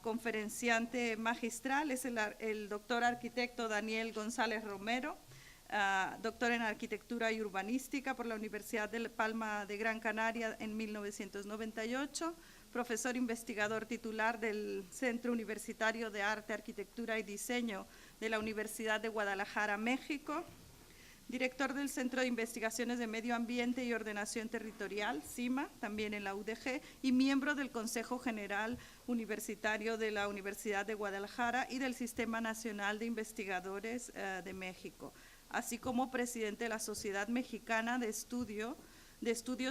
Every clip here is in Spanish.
conferenciante magistral es el doctor arquitecto Daniel González Romero, doctor en Arquitectura y Urbanística por la Universidad de Palma de Gran Canaria en 1998, profesor investigador titular del Centro Universitario de Arte, Arquitectura y Diseño de la Universidad de Guadalajara, México, director del Centro de Investigaciones de Medio Ambiente y Ordenación Territorial, CIMA, también en la UDG, y miembro del Consejo General Universitario de la Universidad de Guadalajara y del Sistema Nacional de Investigadores de México, así como presidente de la Sociedad Mexicana de Estudios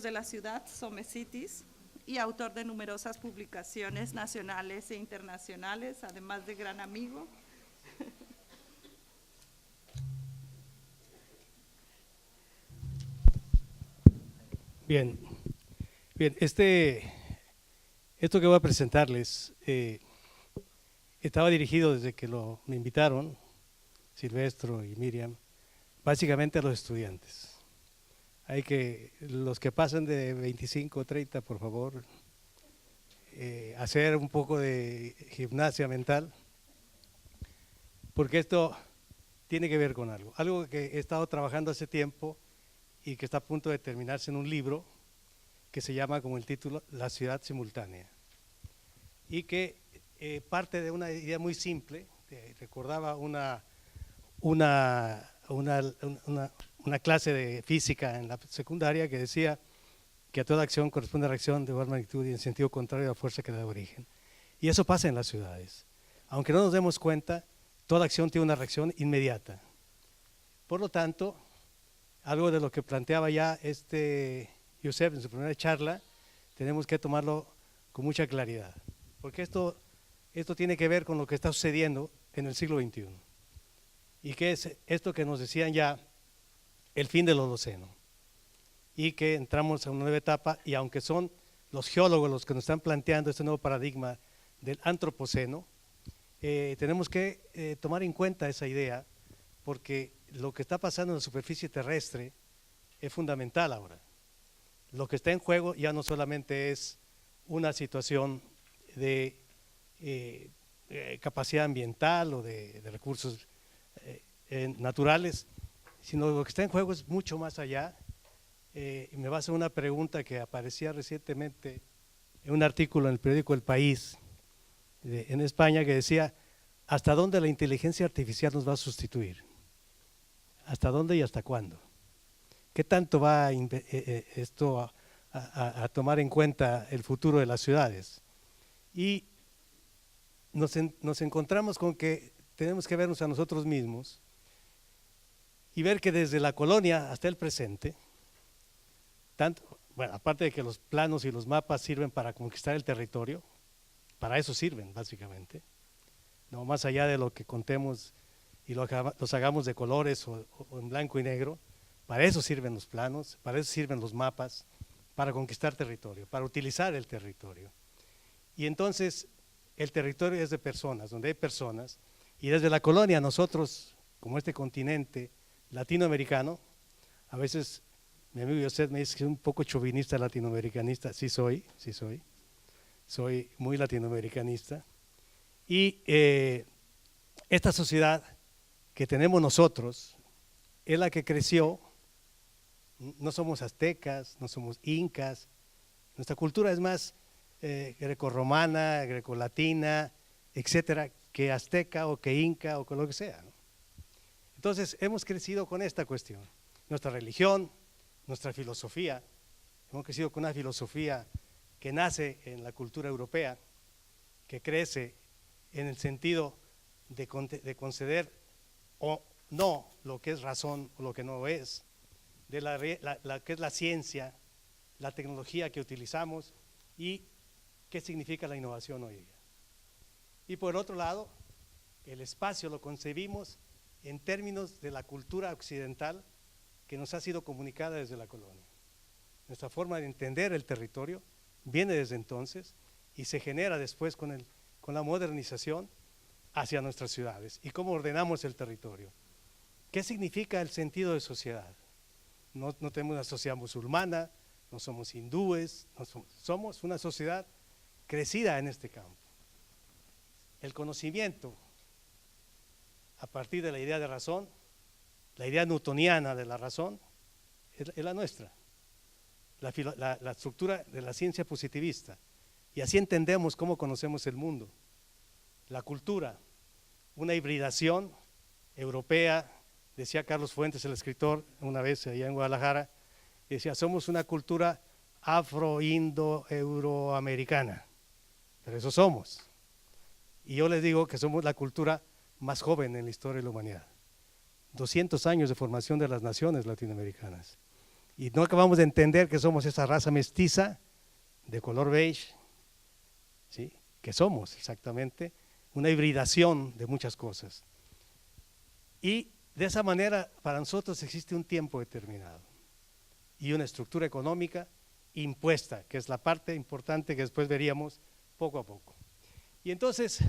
de la Ciudad, SOMECITIS, y autor de numerosas publicaciones nacionales e internacionales, además de gran amigo. Bien, esto que voy a presentarles estaba dirigido desde que me invitaron, Silvestro y Miriam, básicamente a los estudiantes. Los que pasan de 25 o 30, por favor, hacer un poco de gimnasia mental, porque esto tiene que ver con algo que he estado trabajando hace tiempo y que está a punto de terminarse en un libro que se llama, como el título, La ciudad simultánea, y que parte de una idea muy simple. Recordaba una clase de física en la secundaria que decía que a toda acción corresponde reacción de igual magnitud y en sentido contrario a la fuerza que da origen. Y eso pasa en las ciudades. Aunque no nos demos cuenta, toda acción tiene una reacción inmediata. Por lo tanto, algo de lo que planteaba ya Josep en su primera charla, tenemos que tomarlo con mucha claridad, porque esto tiene que ver con lo que está sucediendo en el siglo XXI, y que es esto que nos decían ya, el fin del Holoceno, y que entramos a una nueva etapa, y aunque son los geólogos los que nos están planteando este nuevo paradigma del antropoceno, tenemos que tomar en cuenta esa idea, porque lo que está pasando en la superficie terrestre es fundamental ahora. Lo que está en juego ya no solamente es una situación de capacidad ambiental o de recursos naturales, sino lo que está en juego es mucho más allá. Me va a hacer una pregunta que aparecía recientemente en un artículo en el periódico El País en España, que decía: ¿hasta dónde la inteligencia artificial nos va a sustituir? ¿Hasta dónde y hasta cuándo? ¿Qué tanto va esto a tomar en cuenta el futuro de las ciudades? Y nos encontramos con que tenemos que vernos a nosotros mismos y ver que desde la colonia hasta el presente, bueno, aparte de que los planos y los mapas sirven para conquistar el territorio, para eso sirven básicamente, no más allá de lo que contemos y los hagamos de colores o en blanco y negro. Para eso sirven los planos, para eso sirven los mapas, para conquistar territorio, para utilizar el territorio. Y entonces el territorio es de personas, donde hay personas, y desde la colonia nosotros, como este continente latinoamericano, a veces mi amigo Josep me dice que es un poco chauvinista latinoamericanista. Sí soy muy latinoamericanista, y esta sociedad que tenemos nosotros es la que creció. No somos aztecas, no somos incas, nuestra cultura es más grecorromana, grecolatina, etcétera, que azteca o que inca o con lo que sea, ¿no? Entonces hemos crecido con esta cuestión, nuestra religión, nuestra filosofía. Hemos crecido con una filosofía que nace en la cultura europea, que crece en el sentido de conceder o no lo que es razón o lo que no es, de la que es la ciencia, la tecnología que utilizamos y qué significa la innovación hoy día. Y por otro lado, el espacio lo concebimos en términos de la cultura occidental que nos ha sido comunicada desde la colonia. Nuestra forma de entender el territorio viene desde entonces y se genera después con la modernización hacia nuestras ciudades. ¿Y cómo ordenamos el territorio? ¿Qué significa el sentido de sociedad? No tenemos una sociedad musulmana, no somos hindúes, somos una sociedad crecida en este campo. el conocimiento a partir de la idea de razón, la idea newtoniana de la razón, es la nuestra, la estructura de la ciencia positivista. Y así entendemos cómo conocemos el mundo. La cultura, una hibridación europea, decía Carlos Fuentes, el escritor, una vez allá en Guadalajara, decía, somos una cultura afro-indo-euroamericana, pero eso somos. Y yo les digo que somos la cultura más joven en la historia de la humanidad. 200 años de formación de las naciones latinoamericanas. Y no acabamos de entender que somos esa raza mestiza de color beige, ¿sí? Que somos exactamente una hibridación de muchas cosas. Y de esa manera para nosotros existe un tiempo determinado y una estructura económica impuesta, que es la parte importante que después veríamos poco a poco. Y entonces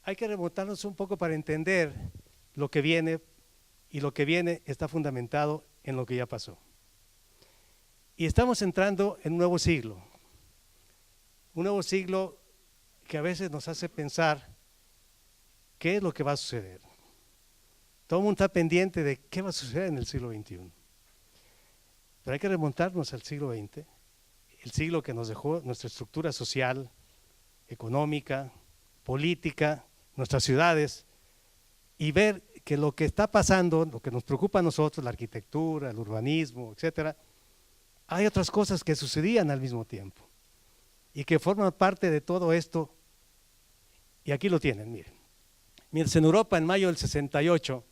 hay que remontarnos un poco para entender lo que viene, y lo que viene está fundamentado en lo que ya pasó. Y estamos entrando en un nuevo siglo que a veces nos hace pensar qué es lo que va a suceder. Todo el mundo está pendiente de qué va a suceder en el siglo XXI. Pero hay que remontarnos al siglo XX, el siglo que nos dejó nuestra estructura social, económica, política, nuestras ciudades, y ver que lo que está pasando, lo que nos preocupa a nosotros, la arquitectura, el urbanismo, etcétera, hay otras cosas que sucedían al mismo tiempo y que forman parte de todo esto. Y aquí lo tienen, miren. Mientras en Europa en mayo del 68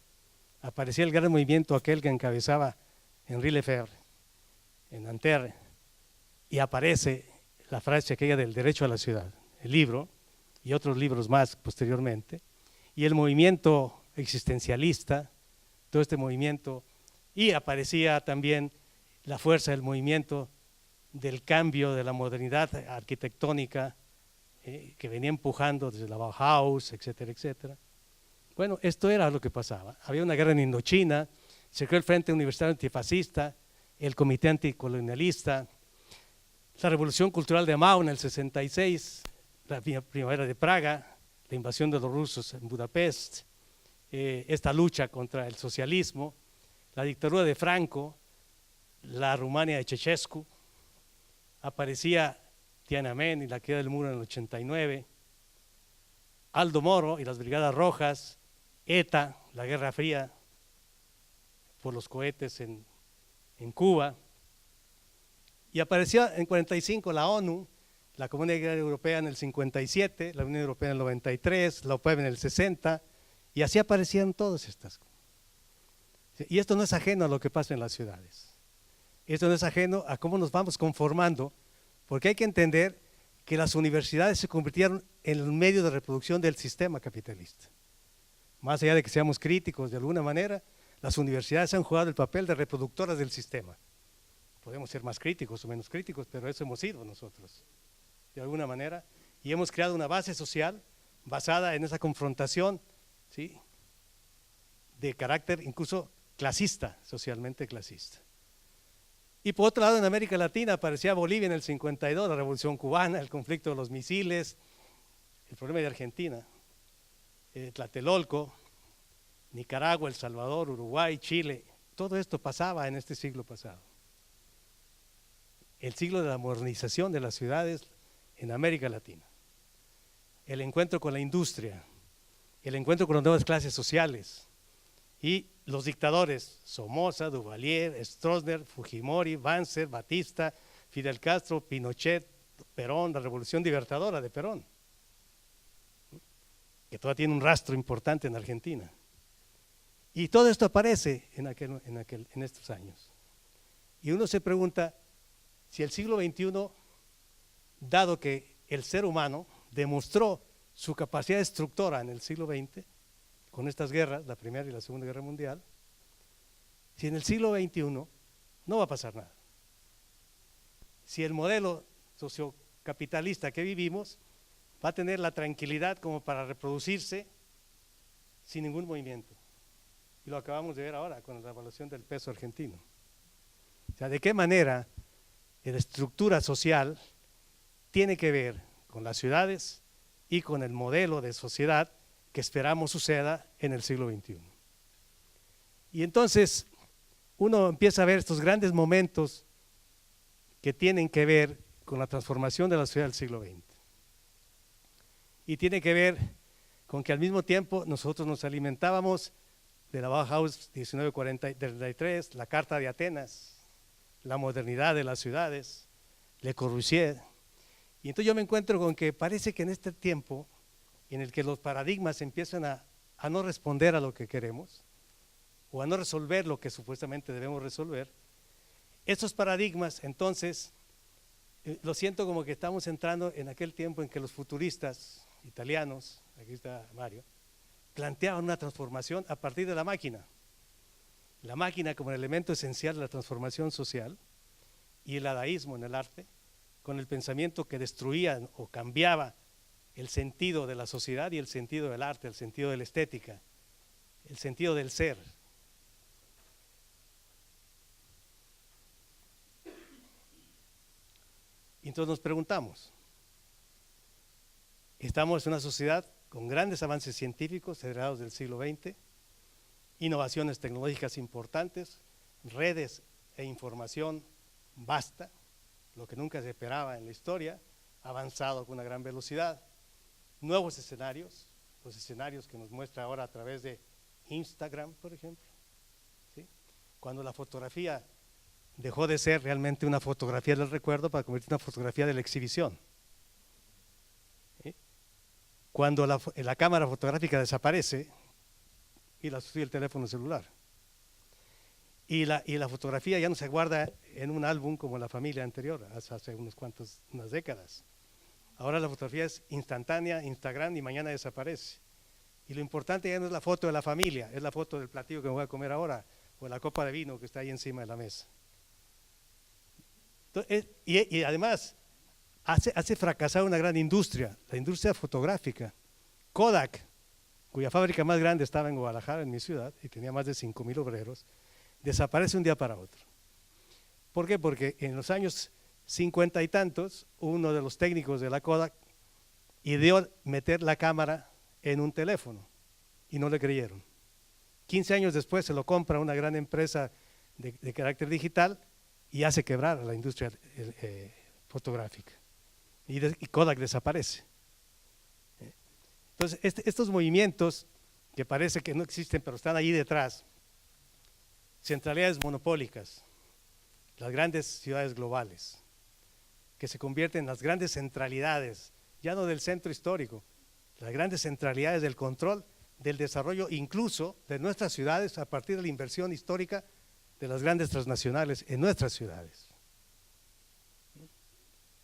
aparecía el gran movimiento aquel que encabezaba Henri Lefebvre en Nanterre, y aparece la frase aquella del derecho a la ciudad, el libro y otros libros más posteriormente, y el movimiento existencialista, todo este movimiento, y aparecía también la fuerza del movimiento del cambio de la modernidad arquitectónica que venía empujando desde la Bauhaus, etcétera, etcétera. Bueno, esto era lo que pasaba. Había una guerra en Indochina, se creó el Frente Universitario Antifascista, el Comité Anticolonialista, la Revolución Cultural de Mao en el 66, la Primavera de Praga, la invasión de los rusos en Budapest, esta lucha contra el socialismo, la dictadura de Franco, la Rumania de Ceausescu, aparecía Tiananmen y la queda del muro en el 89, Aldo Moro y las Brigadas Rojas, ETA, la Guerra Fría por los cohetes en Cuba, y aparecía en 45 la ONU, la Comunidad Europea en el 57, la Unión Europea en el 93, la OPEP en el 60, y así aparecían todas estas cosas. Y esto no es ajeno a lo que pasa en las ciudades, esto no es ajeno a cómo nos vamos conformando, porque hay que entender que las universidades se convirtieron en el medio de reproducción del sistema capitalista. Más allá de que seamos críticos de alguna manera, las universidades han jugado el papel de reproductoras del sistema. Podemos ser más críticos o menos críticos, pero eso hemos sido nosotros, de alguna manera, y hemos creado una base social basada en esa confrontación, ¿sí?, de carácter incluso clasista, socialmente clasista. Y por otro lado, en América Latina aparecía Bolivia en el 52, la Revolución Cubana, el conflicto de los misiles, el problema de Argentina, Tlatelolco, Nicaragua, El Salvador, Uruguay, Chile, todo esto pasaba en este siglo pasado. El siglo de la modernización de las ciudades en América Latina. El encuentro con la industria, el encuentro con las nuevas clases sociales y los dictadores, Somoza, Duvalier, Stroessner, Fujimori, Banzer, Batista, Fidel Castro, Pinochet, Perón, la Revolución Libertadora de Perón, que todavía tiene un rastro importante en Argentina. Y todo esto aparece en estos años. Y uno se pregunta si el siglo XXI, dado que el ser humano demostró su capacidad destructora en el siglo XX, con estas guerras, la Primera y la Segunda Guerra Mundial, si en el siglo XXI no va a pasar nada. Si el modelo sociocapitalista que vivimos va a tener la tranquilidad como para reproducirse sin ningún movimiento. Y lo acabamos de ver ahora con la evaluación del peso argentino. O sea, de qué manera la estructura social tiene que ver con las ciudades, y con el modelo de sociedad que esperamos suceda en el siglo XXI. Y entonces uno empieza a ver estos grandes momentos que tienen que ver con la transformación de la sociedad del siglo XX. Y tiene que ver con que al mismo tiempo nosotros nos alimentábamos de la Bauhaus 1943, la Carta de Atenas, la modernidad de las ciudades, Le Corbusier. Y entonces yo me encuentro con que parece que en este tiempo en el que los paradigmas empiezan a no responder a lo que queremos o a no resolver lo que supuestamente debemos resolver, estos paradigmas entonces lo siento como que estamos entrando en aquel tiempo en que los futuristas italianos, aquí está Mario, planteaban una transformación a partir de la máquina como el elemento esencial de la transformación social, y el dadaísmo en el arte, con el pensamiento que destruía o cambiaba el sentido de la sociedad y el sentido del arte, el sentido de la estética, el sentido del ser. Y entonces nos preguntamos, estamos en una sociedad con grandes avances científicos heredados del siglo XX, innovaciones tecnológicas importantes, redes e información vasta, lo que nunca se esperaba en la historia, avanzado con una gran velocidad, nuevos escenarios, los escenarios que nos muestra ahora a través de Instagram, por ejemplo, ¿sí? Cuando la fotografía dejó de ser realmente una fotografía del recuerdo para convertirse en una fotografía de la exhibición. ¿Sí? Cuando la cámara fotográfica desaparece y la sustituye el teléfono celular. Y la fotografía ya no se guarda en un álbum como la familia anterior, hace unas décadas. Ahora la fotografía es instantánea, Instagram, y mañana desaparece. Y lo importante ya no es la foto de la familia, es la foto del platillo que me voy a comer ahora, o la copa de vino que está ahí encima de la mesa. Entonces, y además, hace fracasar una gran industria, la industria fotográfica. Kodak, cuya fábrica más grande estaba en Guadalajara, en mi ciudad, y tenía más de 5,000 obreros, desaparece un día para otro. ¿Por qué? Porque en los años 50 y tantos, uno de los técnicos de la Kodak ideó meter la cámara en un teléfono y no le creyeron. 15 años después se lo compra una gran empresa de carácter digital y hace quebrar a la industria fotográfica. Y Kodak desaparece. Entonces, estos movimientos que parece que no existen, pero están ahí detrás, centralidades monopólicas, las grandes ciudades globales, que se convierten en las grandes centralidades, ya no del centro histórico, las grandes centralidades del control, del desarrollo incluso de nuestras ciudades a partir de la inversión histórica de las grandes transnacionales en nuestras ciudades.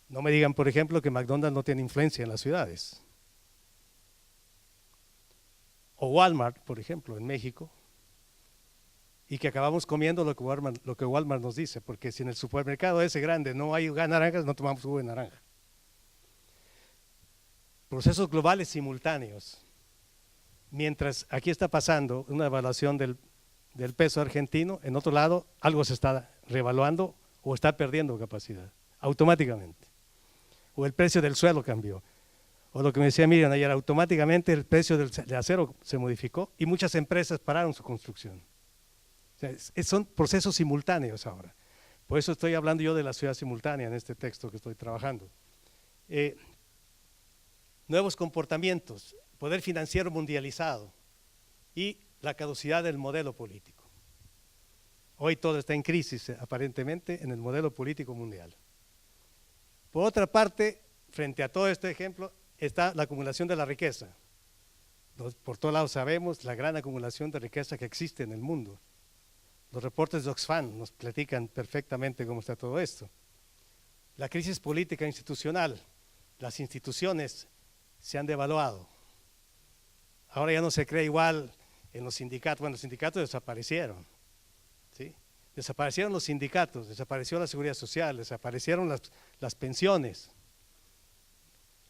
No me digan, por ejemplo, que McDonald's no tiene influencia en las ciudades. O Walmart, por ejemplo, en México, y que acabamos comiendo lo que Walmart nos dice, porque si en el supermercado ese grande no hay naranjas, no tomamos jugo de naranja. Procesos globales simultáneos. Mientras aquí está pasando una evaluación del peso argentino, en otro lado algo se está revaluando o está perdiendo capacidad, automáticamente. O el precio del suelo cambió. O lo que me decía Miriam ayer, automáticamente el precio del acero se modificó y muchas empresas pararon su construcción. O sea, son procesos simultáneos ahora. Por eso estoy hablando yo de la ciudad simultánea en este texto que estoy trabajando. Nuevos comportamientos, poder financiero mundializado y la caducidad del modelo político. Hoy todo está en crisis, aparentemente, en el modelo político mundial. Por otra parte, frente a todo este ejemplo, está la acumulación de la riqueza. Por todos lados sabemos la gran acumulación de riqueza que existe en el mundo. Los reportes de Oxfam nos platican perfectamente cómo está todo esto. La crisis política institucional, las instituciones se han devaluado. Ahora ya no se cree igual en los sindicatos. Bueno, los sindicatos desaparecieron, ¿sí? Desaparecieron los sindicatos, desapareció la seguridad social, desaparecieron las pensiones.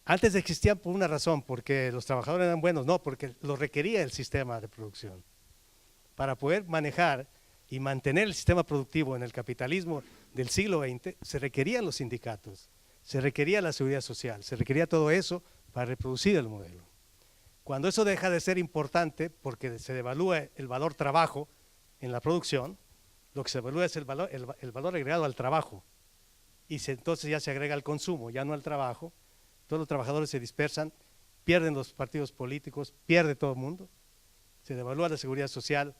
Antes existían por una razón, porque los trabajadores eran buenos, no, porque lo requería el sistema de producción. Para poder manejar y mantener el sistema productivo en el capitalismo del siglo XX, se requerían los sindicatos, se requería la seguridad social, se requería todo eso para reproducir el modelo. Cuando eso deja de ser importante porque se devalúa el valor trabajo en la producción, lo que se evalúa es el valor agregado al trabajo, y entonces ya se agrega al consumo, ya no al trabajo. Todos los trabajadores se dispersan, pierden los partidos políticos, pierde todo el mundo, se devalúa la seguridad social,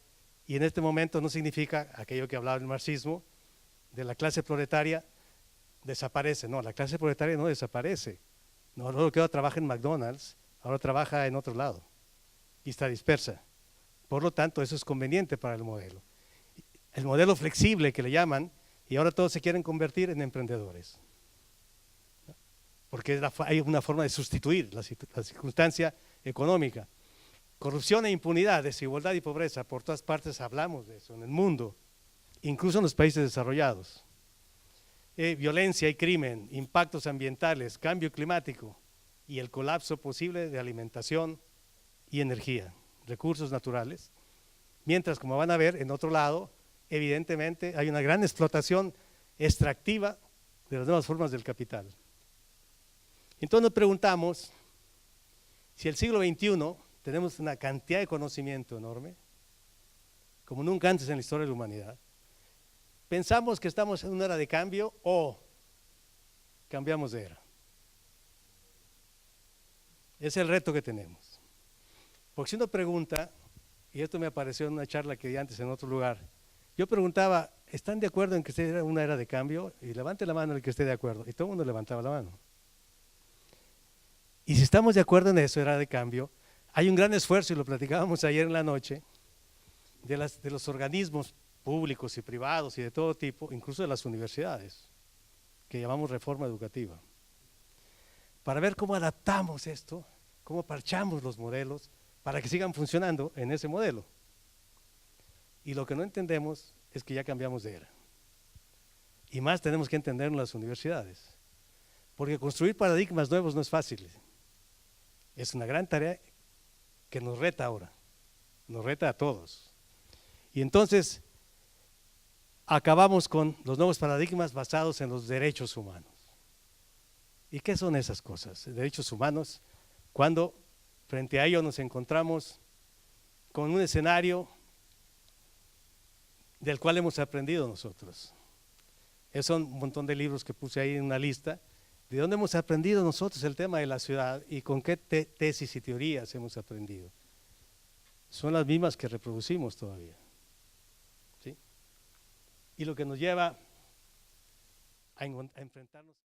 y en este momento no significa aquello que hablaba el marxismo, de la clase proletaria desaparece. No, la clase proletaria no desaparece. No, luego que ahora trabaja en McDonald's, ahora trabaja en otro lado y está dispersa. Por lo tanto, eso es conveniente para el modelo. El modelo flexible que le llaman, y ahora todos se quieren convertir en emprendedores. Porque hay una forma de sustituir la circunstancia económica. Corrupción e impunidad, desigualdad y pobreza, por todas partes hablamos de eso en el mundo, incluso en los países desarrollados. Violencia y crimen, impactos ambientales, cambio climático y el colapso posible de alimentación y energía, recursos naturales. Mientras, como van a ver, en otro lado, evidentemente hay una gran explotación extractiva de las nuevas formas del capital. Entonces nos preguntamos si el siglo XXI tenemos una cantidad de conocimiento enorme, como nunca antes en la historia de la humanidad. ¿Pensamos que estamos en una era de cambio o cambiamos de era? Es el reto que tenemos. Porque si uno pregunta, y esto me apareció en una charla que di antes en otro lugar, yo preguntaba, ¿están de acuerdo en que sea una era de cambio? Y levante la mano el que esté de acuerdo. Y todo el mundo levantaba la mano. Y si estamos de acuerdo en eso, era de cambio, hay un gran esfuerzo, y lo platicábamos ayer en la noche, de los organismos públicos y privados y de todo tipo, incluso de las universidades, que llamamos reforma educativa, para ver cómo adaptamos esto, cómo parchamos los modelos para que sigan funcionando en ese modelo. Y lo que no entendemos es que ya cambiamos de era. Y más tenemos que entender en las universidades, porque construir paradigmas nuevos no es fácil. Es una gran tarea que nos reta ahora, nos reta a todos. Y entonces acabamos con los nuevos paradigmas basados en los derechos humanos. ¿Y qué son esas cosas? Derechos humanos, cuando frente a ello nos encontramos con un escenario del cual hemos aprendido nosotros. Esos son un montón de libros que puse ahí en una lista, de dónde hemos aprendido nosotros el tema de la ciudad y con qué tesis y teorías hemos aprendido. Son las mismas que reproducimos todavía. ¿Sí? Y lo que nos lleva a enfrentarnos